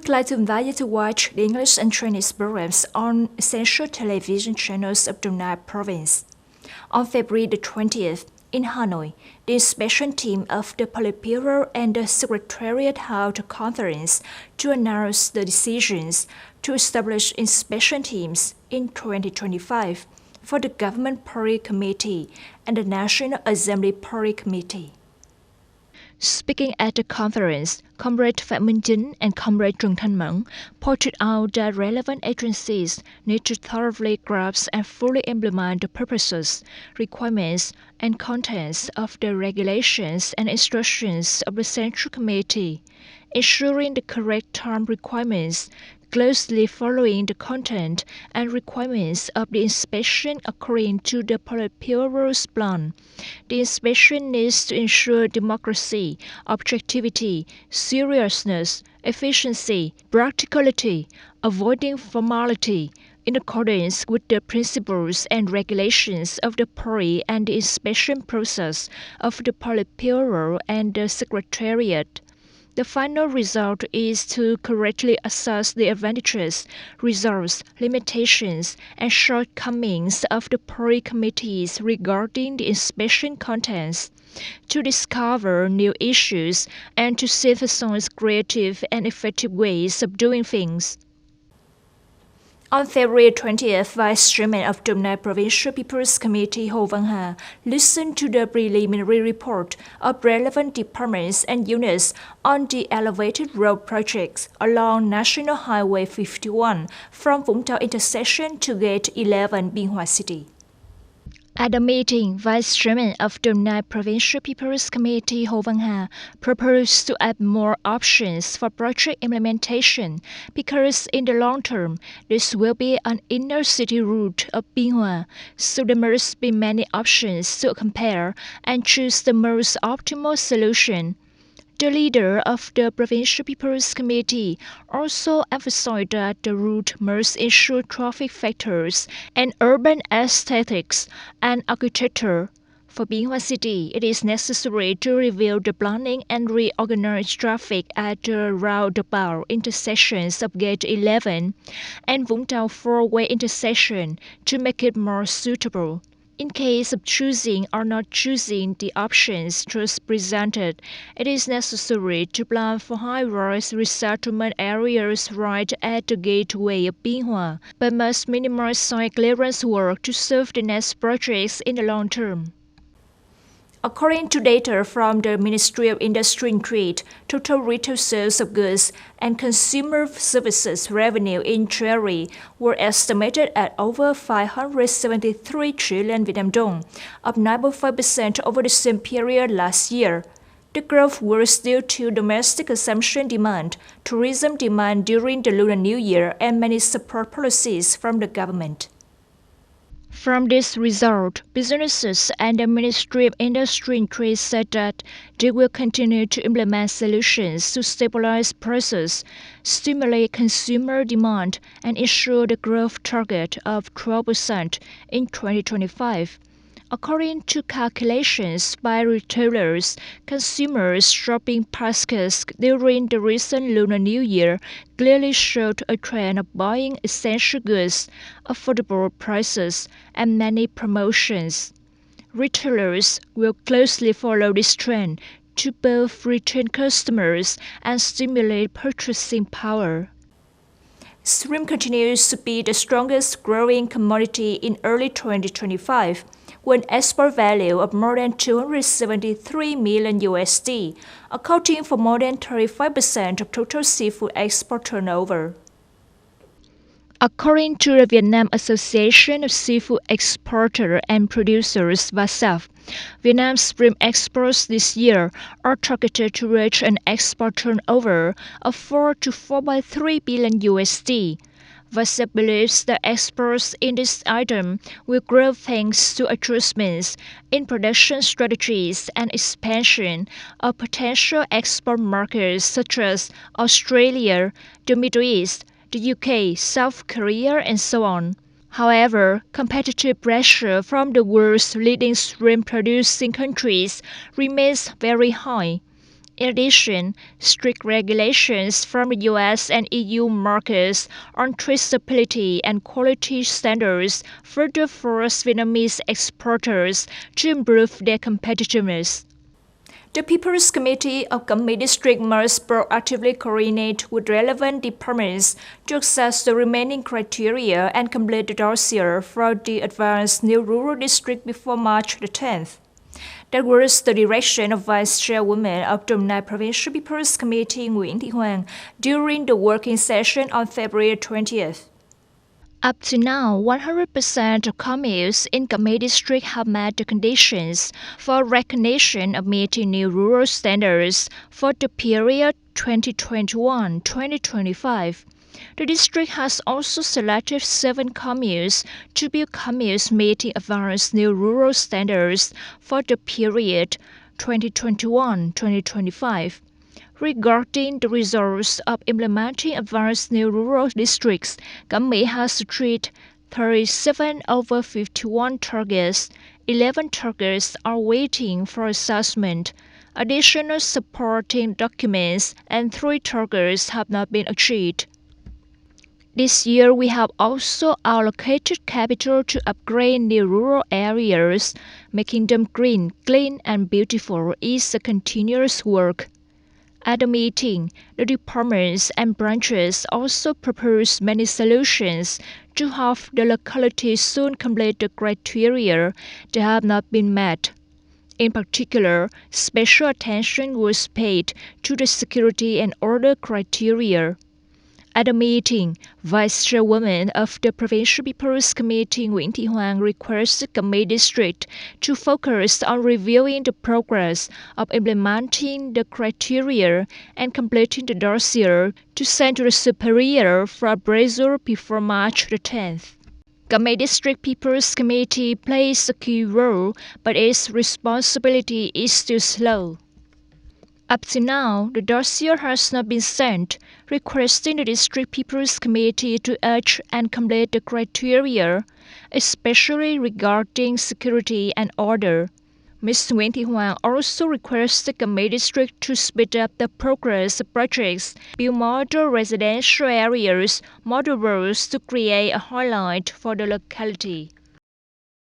would like to invite you to watch the English and Chinese programs on essential television channels of Donai Province. On February the 20th, in Hanoi, the inspection team of the Politburo and the Secretariat held a conference to announce the decisions to establish inspection teams in 2025 for the Government Party Committee and the National Assembly Party Committee. Speaking at the conference, Comrade Phạm Minh Chính and Comrade Trần Thanh Mẫn pointed out that relevant agencies need to thoroughly grasp and fully implement the purposes, requirements, and contents of the regulations and instructions of the Central Committee, ensuring the correct term requirements, closely following the content and requirements of the inspection according to the Politburo's plan. The inspection needs to ensure democracy, objectivity, seriousness, efficiency, practicality, avoiding formality, in accordance with the principles and regulations of the party and the inspection process of the Politburo and the Secretariat. The final result is to correctly assess the advantages, results, limitations, and shortcomings of the party committees regarding the inspection contents, to discover new issues, and to synthesize creative and effective ways of doing things. On February 20th, Vice Chairman of Donai Provincial People's Committee Hồ Văn Hà listened to the preliminary report of relevant departments and units on the elevated road projects along National Highway 51 from Vũng Tàu intersection to Gate 11, Biên Hòa City. At the meeting, Vice Chairman of the Donai Provincial People's Committee Hồ Văn Hà proposed to add more options for project implementation because in the long term, this will be an inner city route of Biên Hòa, so there must be many options to compare and choose the most optimal solution. The leader of the Provincial People's Committee also emphasized that the route must ensure traffic factors and urban aesthetics and architecture. For Biên Hòa City, it is necessary to review the planning and reorganize traffic at the roundabout intersections of Gate 11 and Vũng Tàu four-way intersection to make it more suitable. In case of choosing or not choosing the options just presented, it is necessary to plan for high-rise resettlement areas right at the gateway of Biên Hòa, but must minimize site clearance work to serve the next projects in the long term. According to data from the Ministry of Industry and Trade, total retail sales of goods and consumer services revenue in January were estimated at over 573 trillion Vietnam dong, up 9.5% over the same period last year. The growth was due to domestic consumption demand, tourism demand during the Lunar New Year, and many support policies from the government. From this result, businesses and the Ministry of Industry and Trade said that they will continue to implement solutions to stabilize prices, stimulate consumer demand, and ensure the growth target of 12% in 2025. According to calculations by retailers, consumers' shopping baskets during the recent Lunar New Year clearly showed a trend of buying essential goods, affordable prices, and many promotions. Retailers will closely follow this trend to both retain customers and stimulate purchasing power. Shrimp continues to be the strongest growing commodity in early 2025, with export value of more than $273 million USD, accounting for more than 35% of total seafood export turnover. According to the Vietnam Association of Seafood Exporters and Producers (VASEP), Vietnam's shrimp exports this year are targeted to reach an export turnover of 4 to 4.3 billion USD. VASEP believes that exports in this item will grow thanks to adjustments in production strategies and expansion of potential export markets such as Australia, the Middle East, the UK, South Korea, and so on. However, competitive pressure from the world's leading shrimp-producing countries remains very high. In addition, strict regulations from the US and EU markets on traceability and quality standards further force Vietnamese exporters to improve their competitiveness. The People's Committee of Cam Mai District must proactively coordinate with relevant departments to assess the remaining criteria and complete the dossier for the advanced new rural district before March the 10th. That was the direction of Vice Chairwoman of Đồng Nai Provincial People's Committee Nguyễn Thị Hoàng during the working session on February 20th. Up to now, 100% of communes in Cam Mai District have met the conditions for recognition of meeting new rural standards for the period 2021-2025. The district has also selected 7 communes to be communes meeting advanced new rural standards for the period 2021-2025. Regarding the results of implementing advanced new rural districts, Cam Mai has achieved 37 over 51 targets. 11 targets are waiting for assessment. Additional supporting documents and 3 targets have not been achieved. This year, we have also allocated capital to upgrade new rural areas. Making them green, clean, and beautiful is a continuous work. At the meeting, the departments and branches also proposed many solutions to have the locality soon complete the criteria that have not been met. In particular, special attention was paid to the security and order criteria. At the meeting, Vice Chairwoman of the Provincial People's Committee Nguyễn Thị Hoàng requested Cam Mai District to focus on reviewing the progress of implementing the criteria and completing the dossier to send to the Superior for appraisal before March the 10th. Cam Mai District People's Committee plays a key role, but its responsibility is still slow. Up to now, the dossier has not been sent, requesting the District People's Committee to urge and complete the criteria, especially regarding security and order. Ms. Nguyễn Thị Hoàng also requested Cam Mai District to speed up the progress of projects, build model residential areas, model roads to create a highlight for the locality.